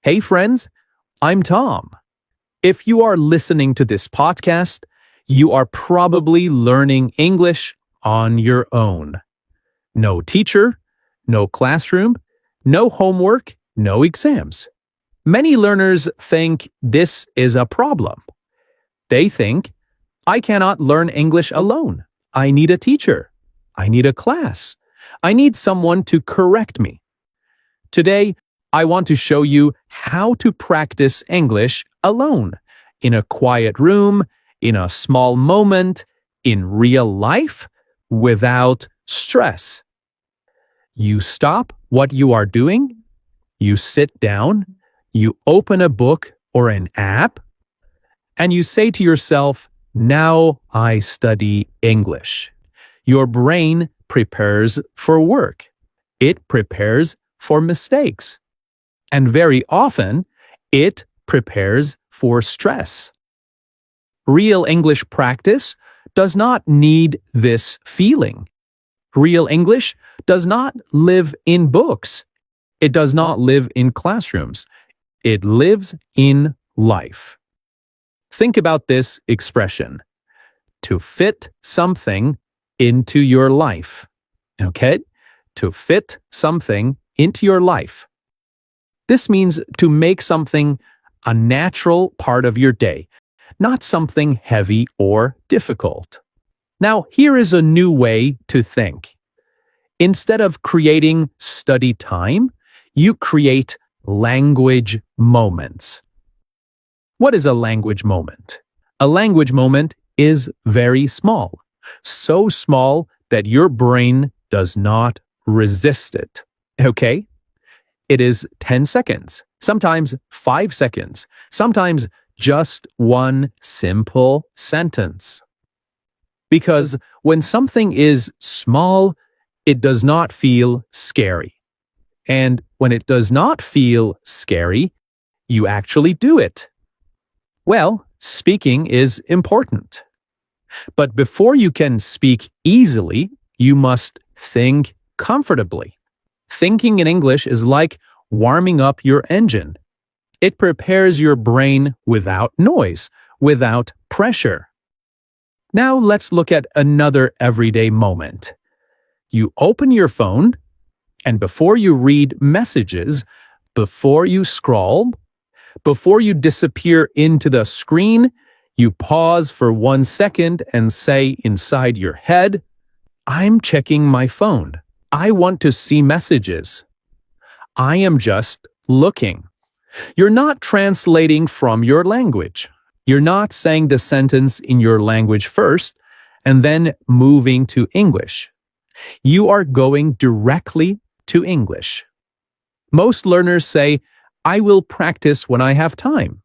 Hey friends, I'm Tom. If you are listening to this podcast, you are probably learning English on your own. No teacher, no classroom, no homework, no exams. Many learners think this is a problem. They think, I cannot learn English alone. I need a teacher. I need a class. I need someone to correct me. Today, I want to show you how to practice English alone, in a quiet room, in a small moment, in real life, without stress. You stop what you are doing, you sit down, you open a book or an app, and you say to yourself, now I study English. Your brain prepares for work. It prepares for mistakes. And very often, it prepares for stress. Real English practice does not need this feeling. Real English does not live in books. It does not live in classrooms. It lives in life. Think about this expression, to fit something into your life. Okay? To fit something into your life. This means to make something a natural part of your day, not something heavy or difficult. Now, here is a new way to think. Instead of creating study time, you create language moments. What is a language moment? A language moment is very small, so small that your brain does not resist it. Okay? It is 10 seconds, sometimes 5 seconds, sometimes just one simple sentence. Because when something is small, it does not feel scary. And when it does not feel scary, you actually do it. Well, speaking is important. But before you can speak easily, you must think comfortably. Thinking in English is like warming up your engine. It prepares your brain without noise, without pressure. Now let's look at another everyday moment. You open your phone, and before you read messages, before you scroll, before you disappear into the screen, you pause for 1 second and say inside your head, I'm checking my phone. I want to see messages. I am just looking. You're not translating from your language. You're not saying the sentence in your language first and then moving to English. You are going directly to English. Most learners say, I will practice when I have time.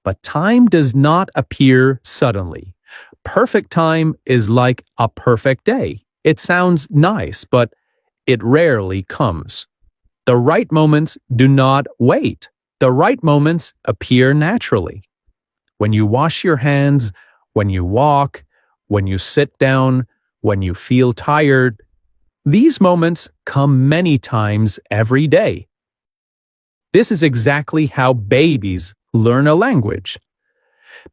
But time does not appear suddenly. Perfect time is like a perfect day. It sounds nice, but it rarely comes. The right moments do not wait. The right moments appear naturally. When you wash your hands, when you walk, when you sit down, when you feel tired, these moments come many times every day. This is exactly how babies learn a language.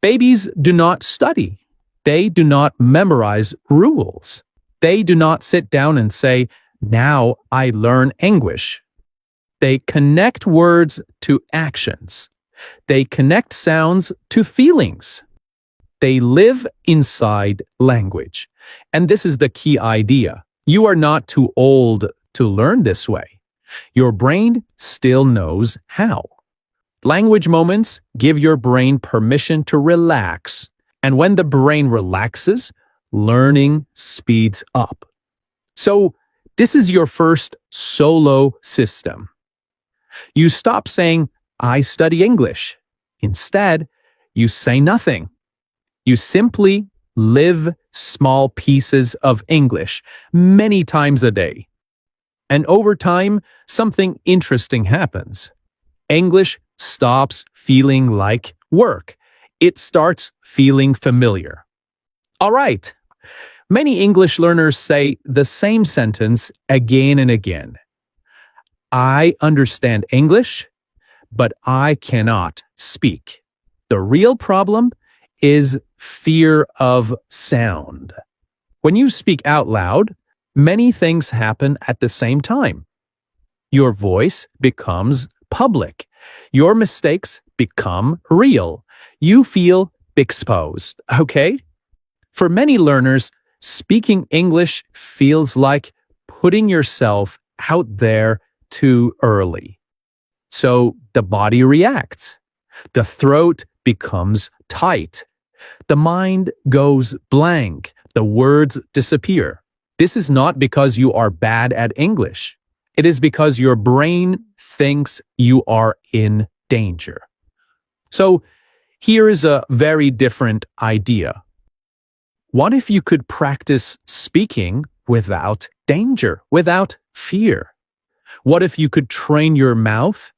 Babies do not study. They do not memorize rules. They do not sit down and say, now I learn English. They connect words to actions. They connect sounds to feelings. They live inside language. And this is the key idea. You are not too old to learn this way. Your brain still knows how. Language moments give your brain permission to relax. And when the brain relaxes, learning speeds up. So, this is your first solo system. You stop saying, I study English. Instead, you say nothing. You simply live small pieces of English many times a day. And over time, something interesting happens. English stops feeling like work. It starts feeling familiar. All right. Many English learners say the same sentence again and again. I understand English, but I cannot speak. The real problem is fear of sound. When you speak out loud, many things happen at the same time. Your voice becomes public. Your mistakes become real. You feel exposed, okay? For many learners, speaking English feels like putting yourself out there too early. So the body reacts. The throat becomes tight. The mind goes blank. The words disappear. This is not because you are bad at English. It is because your brain thinks you are in danger. So here is a very different idea. What if you could practice speaking without danger, without fear? What if you could train your mouth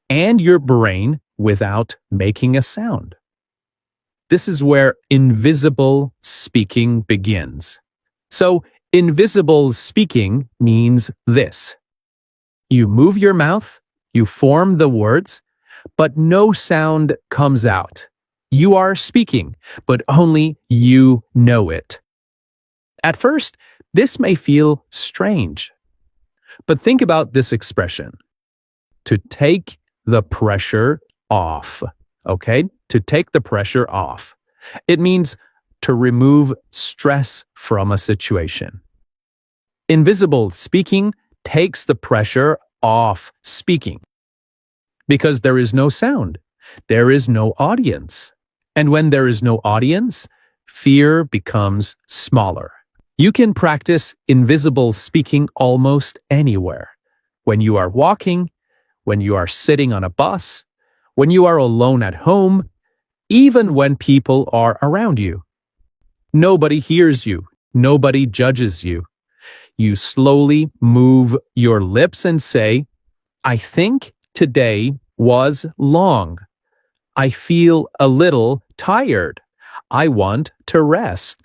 and your brain without making a sound? This is where invisible speaking begins. So, invisible speaking means this. You move your mouth, you form the words, but no sound comes out. You are speaking, but only you know it. At first, this may feel strange. But think about this expression. To take the pressure off. Okay? To take the pressure off. It means to remove stress from a situation. Invisible speaking takes the pressure off speaking. Because there is no sound. There is no audience. And when there is no audience, fear becomes smaller. You can practice invisible speaking almost anywhere. When you are walking, when you are sitting on a bus, when you are alone at home, even when people are around you. Nobody hears you. Nobody judges you. You slowly move your lips and say, I think today was long. I feel a little tired. I want to rest.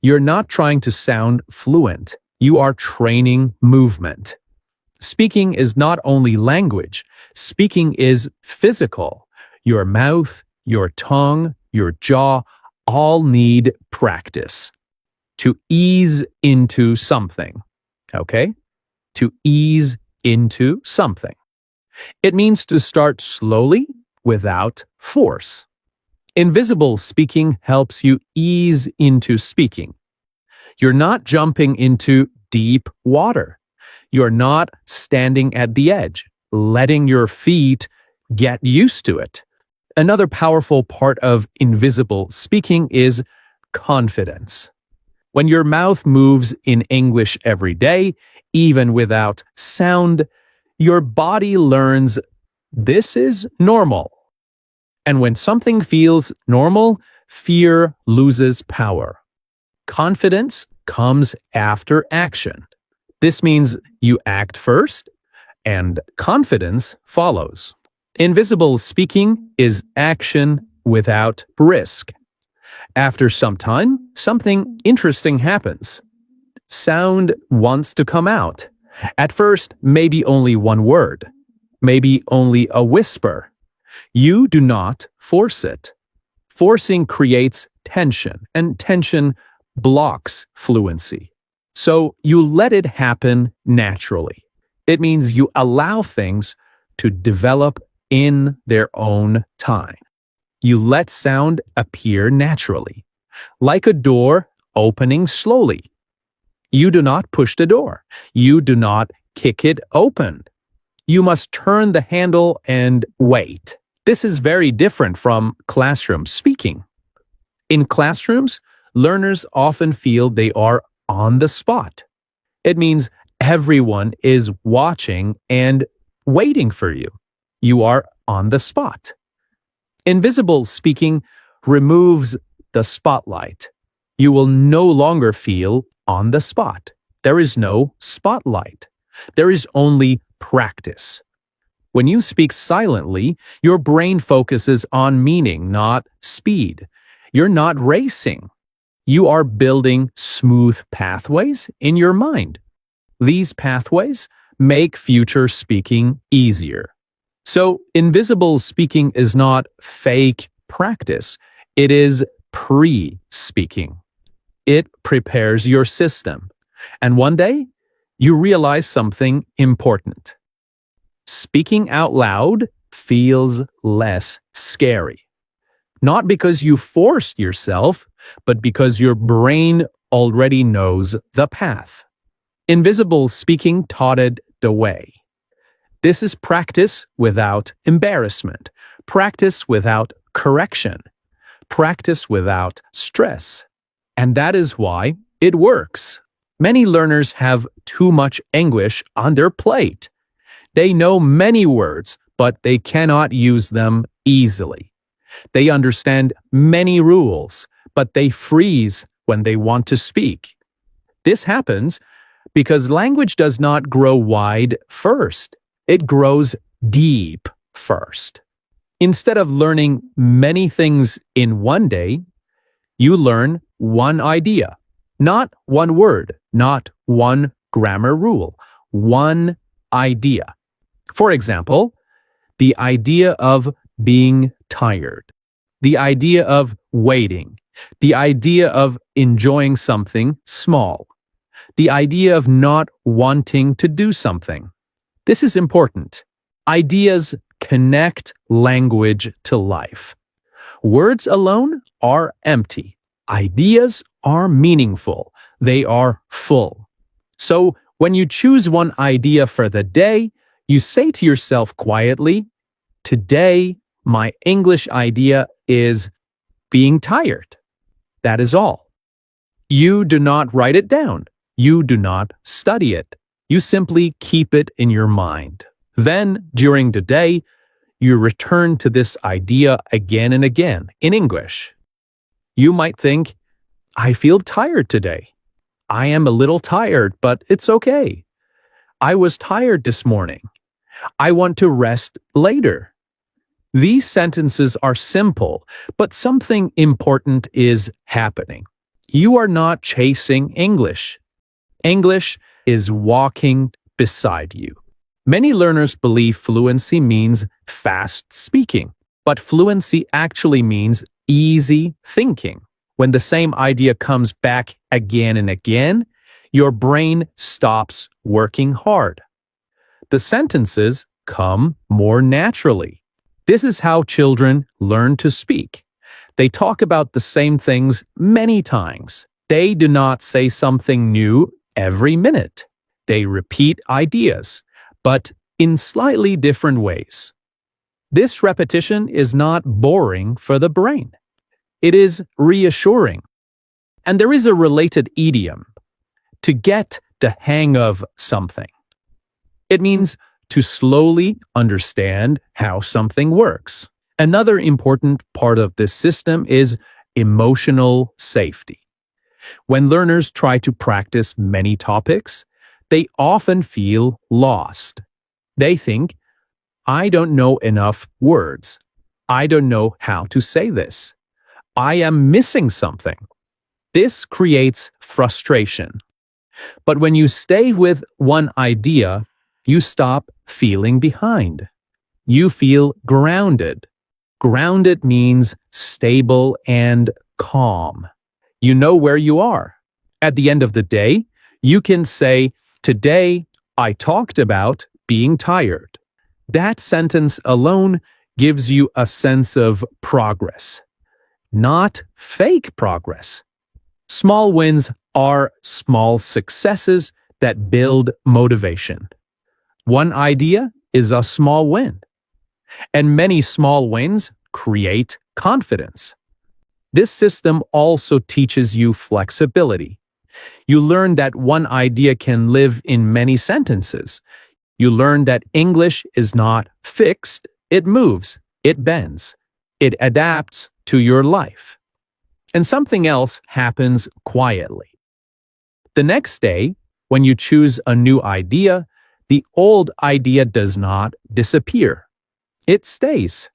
You're not trying to sound fluent. You are training movement. Speaking is not only language. Speaking is physical. Your mouth, your tongue, your jaw all need practice. To ease into something. Okay? To ease into something. It means to start slowly without force. Invisible speaking helps you ease into speaking. You're not jumping into deep water. You're not standing at the edge, letting your feet get used to it. Another powerful part of invisible speaking is confidence. When your mouth moves in English every day, even without sound, your body learns this is normal. And when something feels normal, fear loses power. Confidence comes after action. This means you act first, and confidence follows. Invisible speaking is action without risk. After some time, something interesting happens. Sound wants to come out. At first, maybe only one word. Maybe only a whisper. You do not force it. Forcing creates tension, and tension blocks fluency. So you let it happen naturally. It means you allow things to develop in their own time. You let sound appear naturally, like a door opening slowly. You do not push the door. You do not kick it open. You must turn the handle and wait. This is very different from classroom speaking. In classrooms, learners often feel they are on the spot. It means everyone is watching and waiting for you. You are on the spot. Invisible speaking removes the spotlight. You will no longer feel on the spot. There is no spotlight. There is only practice. When you speak silently, your brain focuses on meaning, not speed. You're not racing. You are building smooth pathways in your mind. These pathways make future speaking easier. So, invisible speaking is not fake practice, it is pre-speaking. It prepares your system. And one day, you realize something important. Speaking out loud feels less scary. Not because you forced yourself, but because your brain already knows the path. Invisible speaking taught it the way. This is practice without embarrassment, practice without correction, practice without stress. And that is why it works. Many learners have too much English on their plate. They know many words, but they cannot use them easily. They understand many rules, but they freeze when they want to speak. This happens because language does not grow wide first. It grows deep first. Instead of learning many things in one day, you learn one idea, not one word, not one grammar rule, one idea. For example, the idea of being tired, the idea of waiting, the idea of enjoying something small, the idea of not wanting to do something. This is important. Ideas connect language to life. Words alone are empty. Ideas are meaningful. They are full. So when you choose one idea for the day, you say to yourself quietly, "Today, my English idea is being tired." That is all. You do not write it down. You do not study it. You simply keep it in your mind. Then, during the day, you return to this idea again and again in English. You might think, "I feel tired today. I am a little tired, but it's okay. I was tired this morning. I want to rest later." These sentences are simple, but something important is happening. You are not chasing English. English is walking beside you. Many learners believe fluency means fast speaking, but fluency actually means easy thinking. When the same idea comes back again and again, your brain stops working hard. The sentences come more naturally. This is how children learn to speak. They talk about the same things many times. They do not say something new every minute. They repeat ideas, but in slightly different ways. This repetition is not boring for the brain. It is reassuring. And there is a related idiom, to get the hang of something. It means to slowly understand how something works. Another important part of this system is emotional safety. When learners try to practice many topics, they often feel lost. They think, "I don't know enough words. I don't know how to say this. I am missing something." This creates frustration. But when you stay with one idea, you stop feeling behind. You feel grounded. Grounded means stable and calm. You know where you are. At the end of the day, you can say, "Today, I talked about being tired." That sentence alone gives you a sense of progress, not fake progress. Small wins are small successes that build motivation. One idea is a small win, and many small wins create confidence. This system also teaches you flexibility. You learn that one idea can live in many sentences. You learn that English is not fixed, it moves, it bends, it adapts to your life. And something else happens quietly. The next day, when you choose a new idea, the old idea does not disappear. It stays.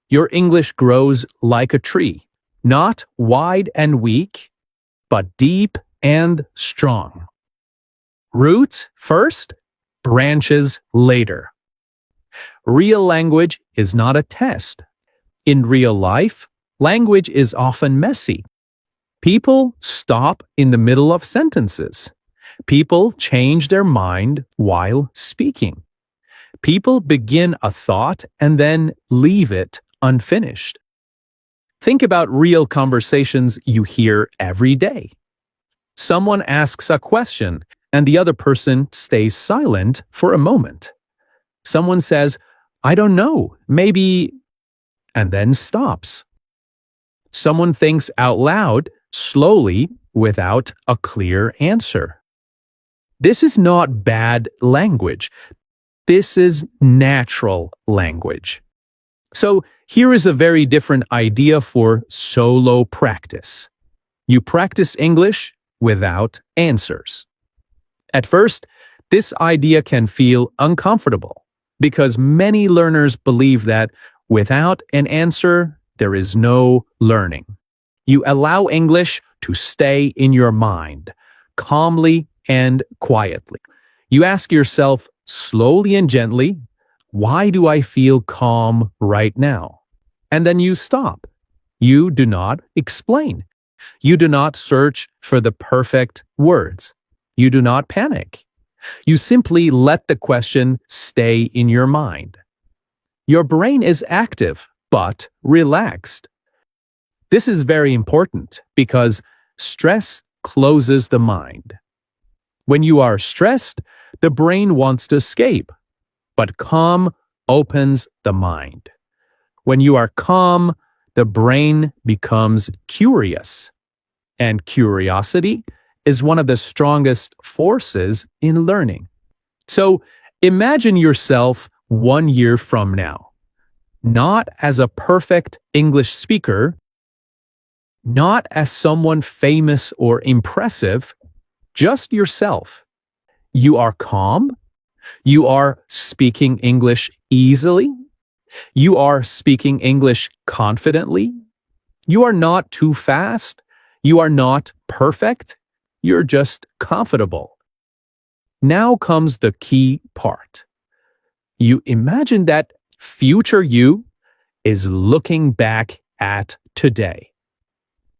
Your English grows like a tree, not wide and weak, but deep and strong. Roots first, branches later. Real language is not a test. In real life, language is often messy. People stop in the middle of sentences. People change their mind while speaking. People begin a thought and then leave it unfinished. Think about real conversations you hear every day. Someone asks a question and the other person stays silent for a moment. Someone says, "I don't know, maybe," and then stops. Someone thinks out loud, slowly, without a clear answer. This is not bad language. This is natural language. So here is a very different idea for solo practice. You practice English without answers. At first, this idea can feel uncomfortable because many learners believe that without an answer, there is no learning. You allow English to stay in your mind, calmly and quietly. You ask yourself slowly and gently, "Why do I feel calm right now?" And then you stop. You do not explain. You do not search for the perfect words. You do not panic. You simply let the question stay in your mind. Your brain is active, but relaxed. This is very important because stress closes the mind. When you are stressed, the brain wants to escape, but calm opens the mind. When you are calm, the brain becomes curious, and curiosity is one of the strongest forces in learning. So imagine yourself 1 year from now, not as a perfect English speaker, not as someone famous or impressive, just yourself. You are calm. You are speaking English easily. You are speaking English confidently. You are not too fast. You are not perfect. You're just comfortable. Now comes the key part. You imagine that future you is looking back at today.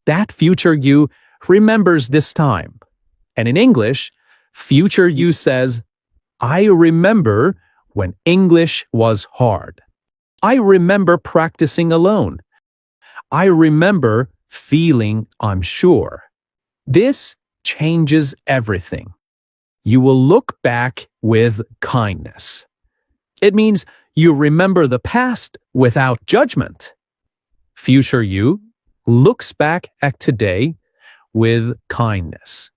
That future you remembers this time. And in English, future you says, "I remember when English was hard. I remember practicing alone. I remember feeling unsure." This changes everything. You will look back with kindness. It means you remember the past without judgment. Future you looks back at today with kindness,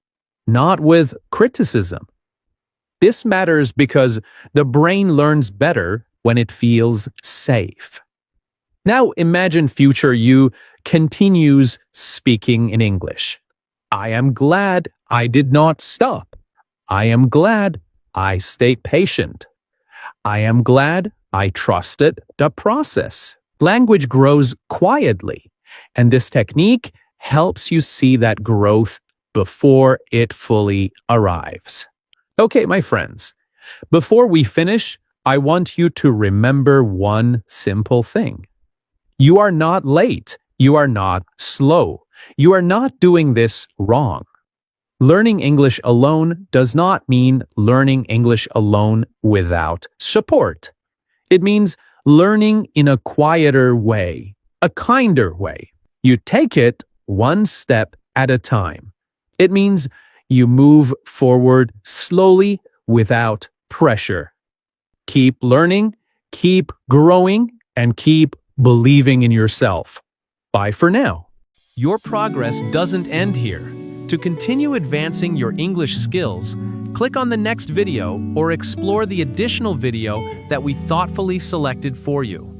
not with criticism. This matters because the brain learns better when it feels safe. Now imagine future you continues speaking in English. "I am glad I did not stop. I am glad I stayed patient. I am glad I trusted the process." Language grows quietly, and this technique helps you see that growth before it fully arrives. Okay, my friends, before we finish, I want you to remember one simple thing. You are not late. You are not slow. You are not doing this wrong. Learning English alone does not mean learning English alone without support. It means learning in a quieter way, a kinder way. You take it one step at a time. It means you move forward slowly without pressure. Keep learning, keep growing, and keep believing in yourself. Bye for now. Your progress doesn't end here. To continue advancing your English skills, click on the next video or explore the additional video that we thoughtfully selected for you.